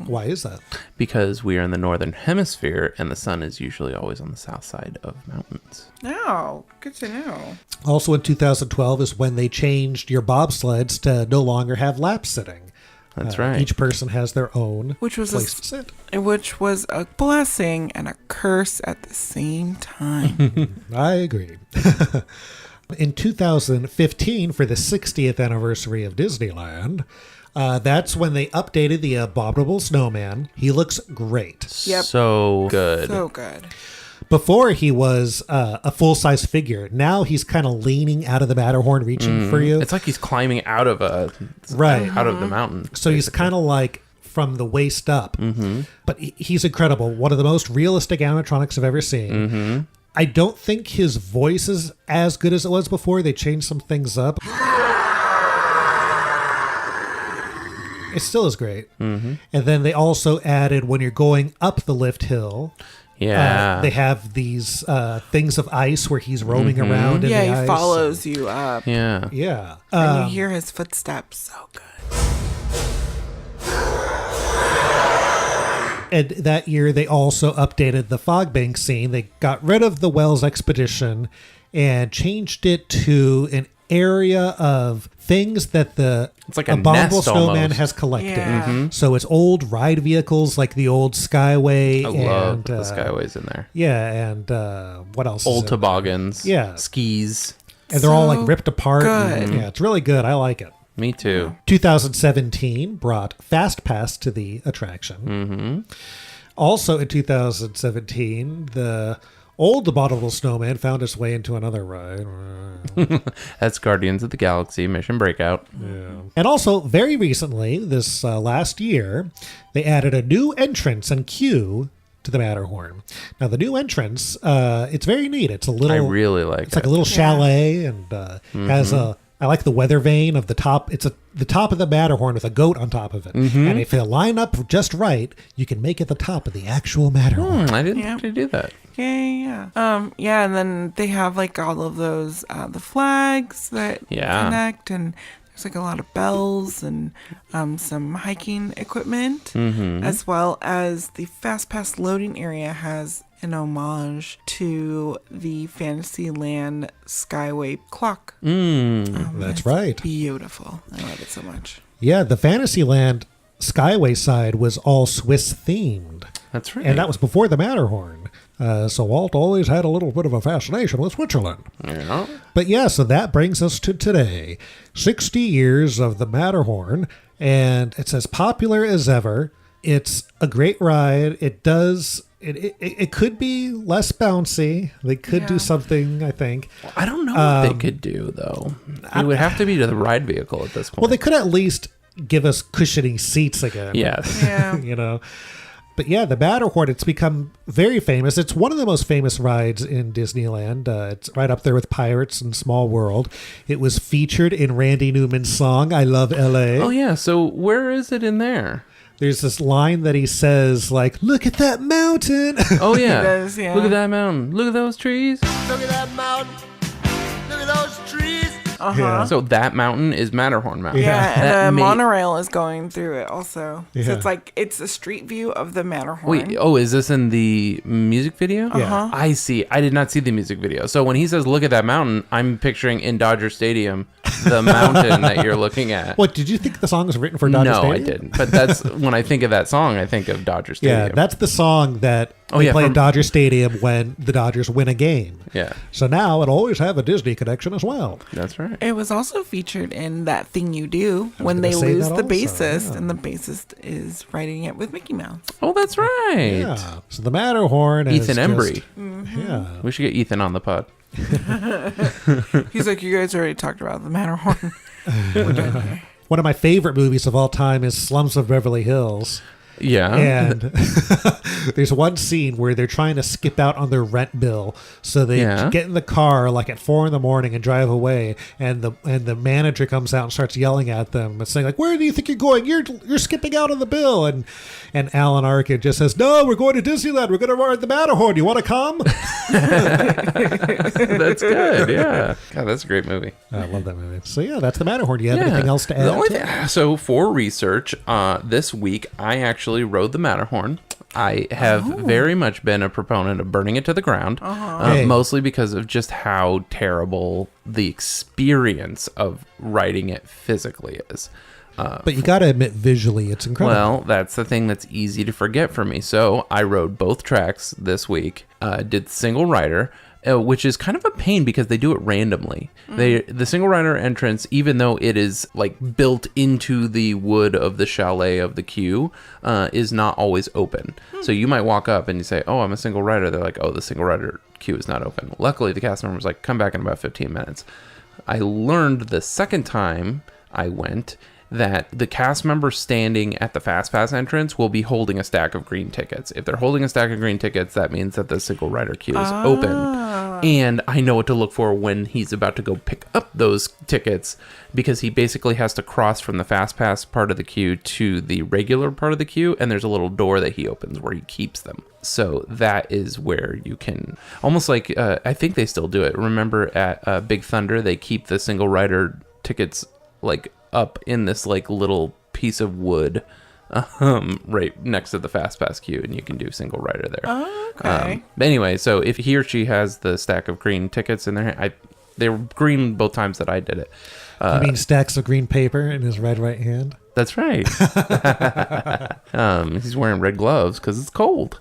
Why is that? Because we are in the northern hemisphere, and the sun is usually always on the south side of mountains. Oh, good to know. Also in 2012 is when they changed your bobsleds to no longer have lap sitting. That's right. Each person has their own place to sit. Which was a blessing and a curse at the same time. I agree. In 2015, for the 60th anniversary of Disneyland, that's when they updated the Abominable Snowman. He looks great. Yep. So good. So good. Before he was a full-size figure. Now he's kind of leaning out of the Matterhorn, reaching for you. It's like he's climbing out of out of the mountain. So he's kind of like from the waist up. But he's incredible. One of the most realistic animatronics I've ever seen. I don't think his voice is as good as it was before. They changed some things up. It still is great. And then they also added, when you're going up the lift hill... Yeah. They have these things of ice where he's roaming around in the ice. Yeah, he follows you up. Yeah. Yeah. And you hear his footsteps. So good. And that year, they also updated the fog bank scene. They got rid of the Wells Expedition and changed it to an area of things that the Abominable Snowman has collected. Yeah. So it's old ride vehicles like the old Skyway. I love the Skyways in there. Yeah, and what else? Old toboggans. Yeah. Skis. And they're all like ripped apart. Good. Yeah, it's really good. I like it. Me too. 2017 brought Fast Pass to the attraction. Also in 2017, the old Abominable Snowman found its way into another ride. That's Guardians of the Galaxy Mission Breakout. Yeah. And also, very recently, this last year, they added a new entrance and queue to the Matterhorn. Now, the new entrance, it's very neat. It's a little... I really like it. It's like a little chalet and has a... I like the weather vane of the top. It's the top of the Matterhorn with a goat on top of it. And if you line up just right, you can make it the top of the actual Matterhorn. I didn't think to do that. Yeah. And then they have like all of those the flags that connect, and there's like a lot of bells and some hiking equipment, as well as the Fast Pass loading area has an homage to the Fantasyland Skyway clock. That's right. Beautiful. I love it so much. Yeah, the Fantasyland Skyway side was all Swiss themed. That's right. And that was before the Matterhorn. So Walt always had a little bit of a fascination with Switzerland. Yeah. But yeah, so that brings us to today. 60 years of the Matterhorn, and it's as popular as ever. It's a great ride. It does... It could be less bouncy. They could do something, I think. I don't know what they could do, though. It would have to be to the ride vehicle at this point. Well, they could at least give us cushioning seats again. Yes. Yeah. But yeah, the Matterhorn, it's become very famous. It's one of the most famous rides in Disneyland. It's right up there with Pirates and Small World. It was featured in Randy Newman's song, I Love L.A. Oh, yeah. So where is it in there? There's this line that he says, like, look at that mountain. Oh, yeah. He does, yeah. Look at that mountain. Look at those trees. Look at that mountain. Look at those trees. Yeah. So that mountain is Matterhorn Mountain. Yeah, and the monorail is going through it also. Yeah. So it's like, it's a street view of the Matterhorn. Wait, is this in the music video? Yeah. I see. I did not see the music video. So when he says, look at that mountain, I'm picturing in Dodger Stadium, the mountain that you're looking at. What, did you think the song was written for Dodger Stadium? No, I didn't. But that's when I think of that song, I think of Dodger Stadium. Yeah, that's the song that they play at Dodger Stadium when the Dodgers win a game. Yeah. So now it'll always have a Disney connection as well. That's right. It was also featured in That Thing You Do when they lose the bassist, and the bassist is writing it with Mickey Mouse. Oh, that's right. Yeah. So the Matterhorn is Ethan Embry. Yeah. We should get Ethan on the pod. He's like, you guys already talked about the Matterhorn. One of my favorite movies of all time is Slums of Beverly Hills. Yeah. And there's one scene where they're trying to skip out on their rent bill. So they get in the car like at 4 a.m. and drive away. And the manager comes out and starts yelling at them and saying, like, where do you think you're going? You're skipping out on the bill. And Alan Arkin just says, no, we're going to Disneyland. We're going to ride the Matterhorn. You want to come? That's good. Yeah. God, that's a great movie. I love that movie. So yeah, that's the Matterhorn. Do you have anything else to add? So for research, this week, I actually rode the Matterhorn. I have very much been a proponent of burning it to the ground, mostly because of just how terrible the experience of riding it physically is. But you got to admit, visually, it's incredible. Well, that's the thing that's easy to forget for me. So I rode both tracks this week, did single rider, which is kind of a pain because they do it randomly. The single rider entrance, even though it is like built into the wood of the chalet of the queue, is not always open. So you might walk up and you say, oh, I'm a single rider. They're like, oh, the single rider queue is not open. Luckily, the cast member was like, come back in about 15 minutes. I learned the second time I went that the cast member standing at the Fast Pass entrance will be holding a stack of green tickets. If they're holding a stack of green tickets, that means that the single rider queue is open. And I know what to look for when he's about to go pick up those tickets, because he basically has to cross from the Fast Pass part of the queue to the regular part of the queue, and there's a little door that he opens where he keeps them. So that is where you can, almost like, I think they still do it. Remember at Big Thunder, they keep the single rider tickets like up in this like little piece of wood right next to the Fast Pass queue, and you can do single rider there. Oh, okay. But anyway, so if he or she has the stack of green tickets in their hand, they were green both times that I did it. You mean stacks of green paper in his red right hand? That's right. He's wearing red gloves because it's cold.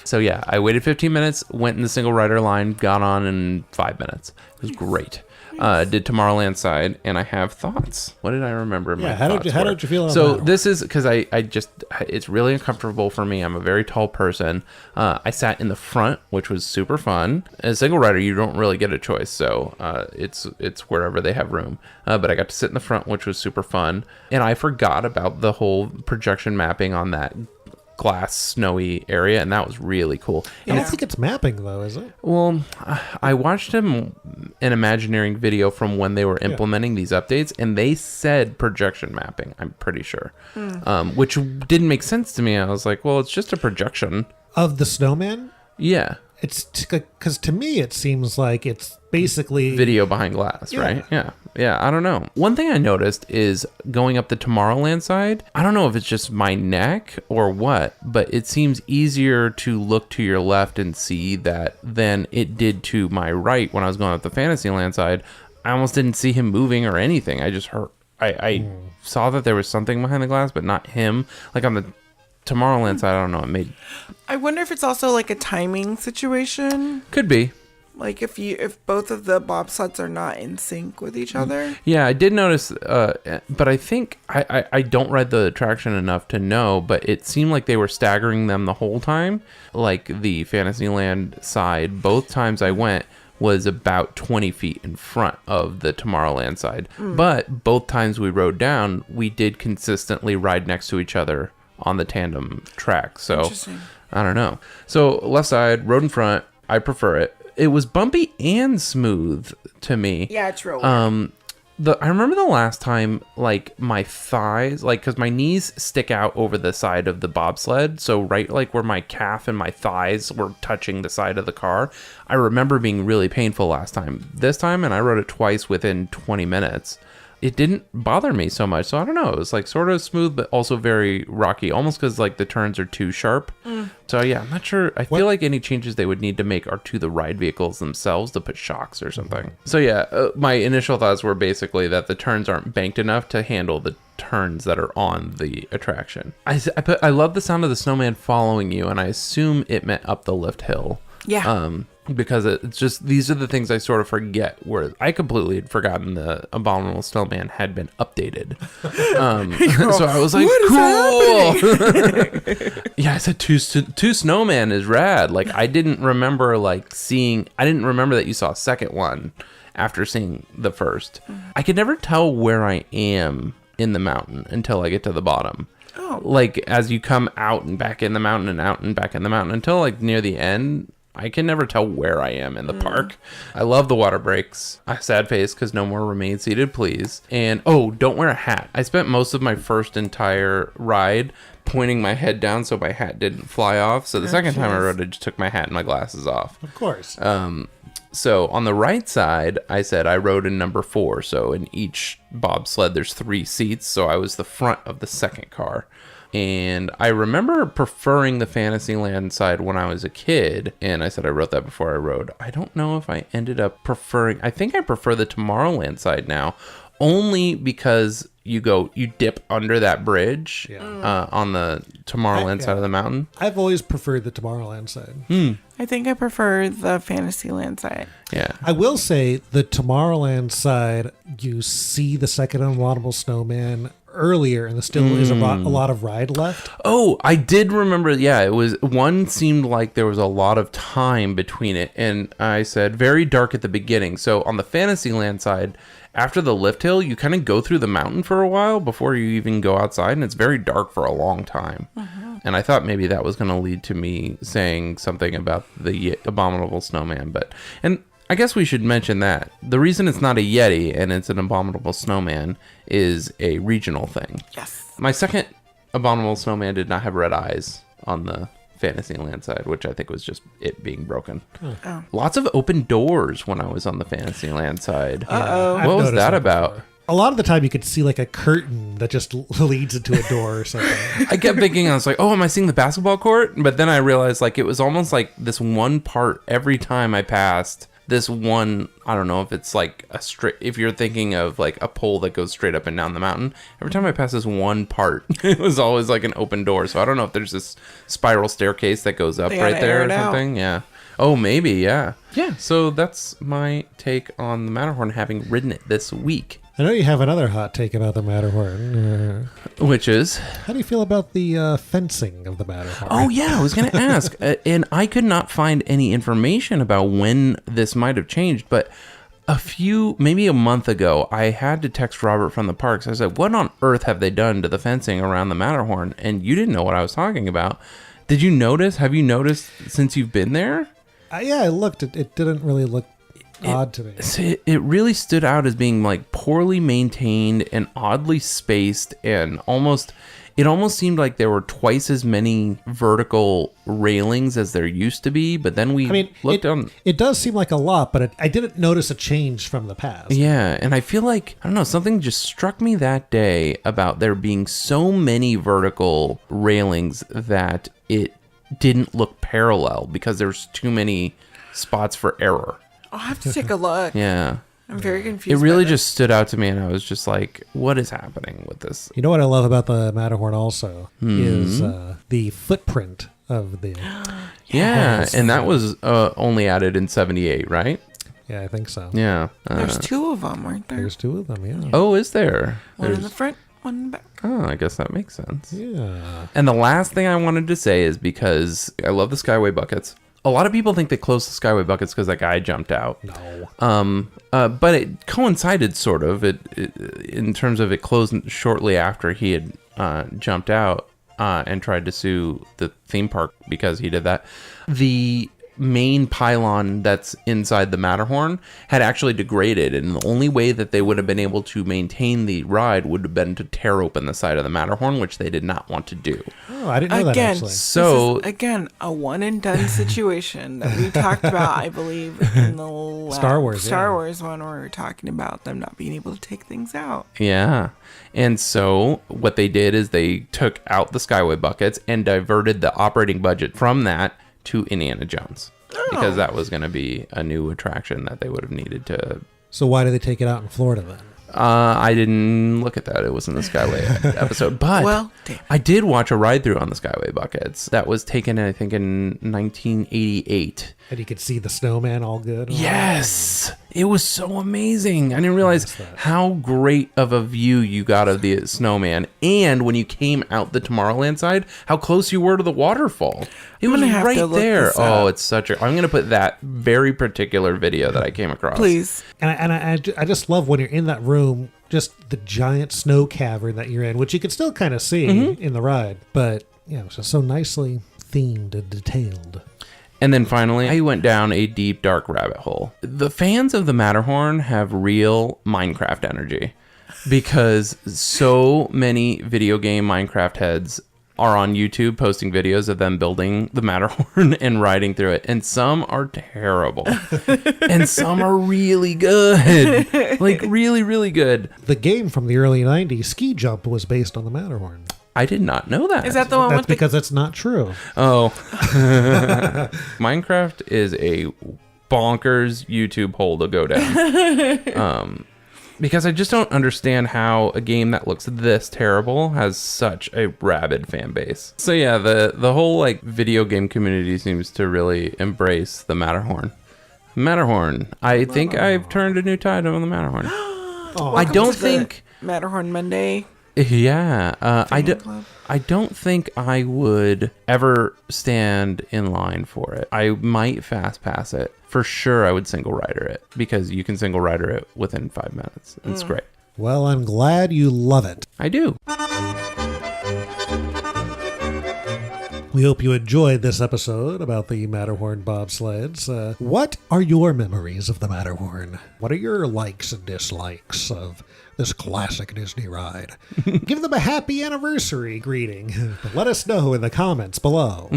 So yeah, I waited 15 minutes, went in the single rider line, got on in 5 minutes. It was great. Did Tomorrowland side, and I have thoughts. What did I remember? How did you feel? So this is because I just, it's really uncomfortable for me. I'm a very tall person. I sat in the front, which was super fun. As a single rider, you don't really get a choice, so it's wherever they have room. But I got to sit in the front, which was super fun, and I forgot about the whole projection mapping on that glass snowy area, and that was really cool. I don't think it's mapping though, is it? Well, I watched an Imagineering video from when they were implementing these updates, and they said projection mapping, I'm pretty sure, which didn't make sense to me. I was like, well, it's just a projection Of the snowman? Yeah. It's because to me it seems like it's basically video behind glass, right? Yeah, I don't know. One thing I noticed is going up the Tomorrowland side, I don't know if it's just my neck or what, but it seems easier to look to your left and see that than it did to my right when I was going up the Fantasyland side. I almost didn't see him moving or anything. I just heard, I saw that there was something behind the glass, but not him. Like on the Tomorrowland side, I don't know. I wonder if it's also like a timing situation. Could be. Like if both of the bobsleds are not in sync with each other. Yeah, I did notice, but I think I don't ride the attraction enough to know, but it seemed like they were staggering them the whole time. Like the Fantasyland side, both times I went was about 20 feet in front of the Tomorrowland side. But both times we rode down, we did consistently ride next to each other on the tandem track. So I don't know. So left side, road in front, I prefer it. It was bumpy and smooth to me. Yeah, it's real. I remember the last time, like my thighs, like because my knees stick out over the side of the bobsled, so right like where my calf and my thighs were touching the side of the car. I remember being really painful last time. This time, and I rode it twice within 20 minutes. It didn't bother me so much. So I don't know. It was like sort of smooth, but also very rocky, almost because like the turns are too sharp. So yeah, I'm not sure. I feel like any changes they would need to make are to the ride vehicles themselves to put shocks or something. So yeah, my initial thoughts were basically that the turns aren't banked enough to handle the turns that are on the attraction. I love the sound of the snowman following you, and I assume it meant up the lift hill. Yeah. Because it's just, these are the things I sort of forget, where I completely had forgotten the Abominable Snowman had been updated. So I was like, cool. Yeah, I said two snowman is rad. Like I didn't remember that you saw a second one after seeing the first. I could never tell where I am in the mountain until I get to the bottom. Like as you come out and back in the mountain and out and back in the mountain until like near the end, I can never tell where I am in the park. I love the water breaks. I sad face because no more remain seated, please. And don't wear a hat. I spent most of my first entire ride pointing my head down so my hat didn't fly off. So the second time I rode, I just took my hat and my glasses off. Of course. So on the right side, I said I rode in number 4. So in each bobsled, there's 3 seats. So I was the front of the second car. And I remember preferring the Fantasyland side when I was a kid. And I said I wrote that before I rode. I don't know if I ended up preferring... I think I prefer the Tomorrowland side now. Only because you dip under that bridge on the Tomorrowland side of the mountain. I've always preferred the Tomorrowland side. I think I prefer the Fantasyland side. Yeah. I will say the Tomorrowland side, you see the second Abominable Snowman earlier, and there still is a lot of ride left. Oh, I did remember. Yeah, it was one seemed like there was a lot of time between it, and I said very dark at the beginning. So on the Fantasyland side, after the lift hill, you kind of go through the mountain for a while before you even go outside, and it's very dark for a long time. And I thought maybe that was going to lead to me saying something about the Abominable Snowman, and I guess we should mention that the reason it's not a Yeti and it's an Abominable Snowman is a regional thing. Yes. My second Abominable Snowman did not have red eyes on the Fantasyland side, which I think was just it being broken. Lots of open doors when I was on the Fantasyland side. What was that about? Before. A lot of the time you could see like a curtain that just leads into a door or something. I kept thinking, I was like, am I seeing the basketball court? But then I realized like it was almost like this one part every time I passed. This one, I don't know if it's like if you're thinking of like a pole that goes straight up and down the mountain, every time I pass this one part, it was always like an open door. So I don't know if there's this spiral staircase that goes up right there or something. Yeah. Oh, maybe. Yeah. Yeah. So that's my take on the Matterhorn, having ridden it this week. I know you have another hot take about the Matterhorn. Which is? How do you feel about the fencing of the Matterhorn? Oh, yeah, I was going to ask. And I could not find any information about when this might have changed, but maybe a month ago, I had to text Robert from the parks. I said, what on earth have they done to the fencing around the Matterhorn? And you didn't know what I was talking about. Did you notice? Have you noticed since you've been there? Yeah, I looked. It didn't really look odd to me. It really stood out as being like poorly maintained and oddly spaced, and it almost seemed like there were twice as many vertical railings as there used to be. But then looked on. It does seem like a lot, but I didn't notice a change from the past. Yeah, and I feel like, I don't know, something just struck me that day about there being so many vertical railings that it didn't look parallel because there's too many spots for error. I'll have to take a look. Yeah. I'm very confused. It really just stood out to me, and I was just like, what is happening with this? You know what I love about the Matterhorn also is the footprint of the... Yeah, and that was only added in 78, right? Yeah, I think so. Yeah. There's two of them, aren't there? There's two of them, yeah. Oh, is there? One in the front, one in the back. Oh, I guess that makes sense. Yeah. And the last thing I wanted to say is because I love the Skyway Buckets. A lot of people think they closed the Skyway Buckets because that guy jumped out. No. But it coincided sort of in terms of it closed shortly after he had jumped out and tried to sue the theme park because he did that. The main pylon that's inside the Matterhorn had actually degraded, and the only way that they would have been able to maintain the ride would have been to tear open the side of the Matterhorn, which they did not want to do. Oh, I didn't know that actually. So again, a one and done situation that we talked about, I believe, in the Star Wars one where we were talking about them not being able to take things out. Yeah. And so what they did is they took out the Skyway Buckets and diverted the operating budget from that to Indiana Jones, because that was going to be a new attraction that they would have needed to. So why did they take it out in Florida then? I didn't look at that. It was in the Skyway episode. But I did watch a ride-through on the Skyway Buckets. That was taken, I think, in 1988. And you could see the snowman all good? Yes! It was so amazing. I didn't realize how great of a view you got of the snowman. And when you came out the Tomorrowland side, how close you were to the waterfall. It was right there. Oh, it's such a... I'm going to put that very particular video that I came across. Please. And I just love when you're in that room, just the giant snow cavern that you're in, which you can still kind of see in the ride. But, yeah, it was just so nicely themed and detailed. And then finally, I went down a deep, dark rabbit hole. The fans of the Matterhorn have real Minecraft energy because so many video game Minecraft heads are on YouTube posting videos of them building the Matterhorn and riding through it. And some are terrible. And some are really good. Like, really, really good. The game from the early 90s, Ski Jump, was based on the Matterhorn. I did not know that. Is that the one That's because it's not true. Oh. Minecraft is a bonkers YouTube hole to go down. Because I just don't understand how a game that looks this terrible has such a rabid fan base. So yeah, the whole like video game community seems to really embrace the Matterhorn. Matterhorn. I think I've turned a new tide on the Matterhorn. I don't think Matterhorn Monday. Yeah, I don't think I would ever stand in line for it. I might fast pass it. For sure, I would single rider it because you can single rider it within 5 minutes. It's great. Well, I'm glad you love it. I do. We hope you enjoyed this episode about the Matterhorn bobsleds. What are your memories of the Matterhorn? What are your likes and dislikes of this classic Disney ride? Give them a happy anniversary greeting. Let us know in the comments below.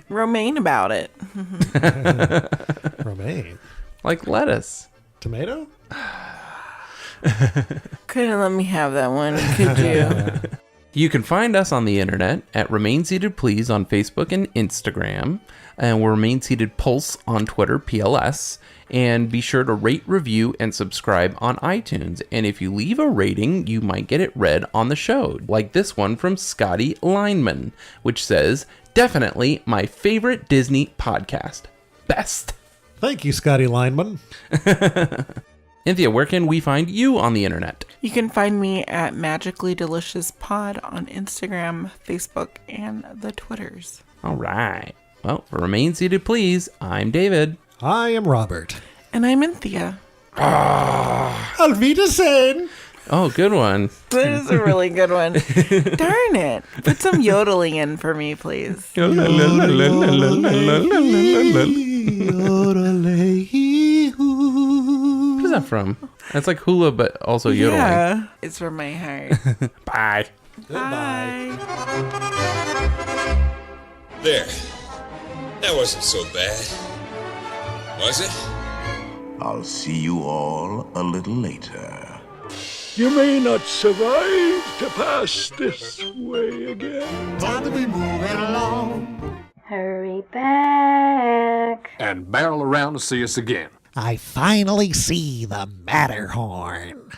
Romaine about it. Romaine? Like lettuce. Tomato? Couldn't let me have that one, could you? You can find us on the internet at Remain Seated Please on Facebook and Instagram. And we're Remain Seated Pulse on Twitter, PLS. And be sure to rate, review, and subscribe on iTunes. And if you leave a rating, you might get it read on the show. Like this one from Scotty Lineman, which says, definitely my favorite Disney podcast. Best. Thank you, Scotty Lineman. Cynthia, where can we find you on the internet? You can find me at Magically Delicious Pod on Instagram, Facebook, and the Twitters. All right. Well, for Remain Seated Please, I'm David. I am Robert. And I'm Cynthia. Auf Wiedersehen. Oh, good one. That is a really good one. Darn it. Put some yodeling in for me, please. Who's that from? That's like hula, but also yodeling. Yeah, it's from my heart. Bye. Bye. There. That wasn't so bad. Was it? I'll see you all a little later. You may not survive to pass this way again. Time to be moving along. Hurry back. And barrel around to see us again. I finally see the Matterhorn.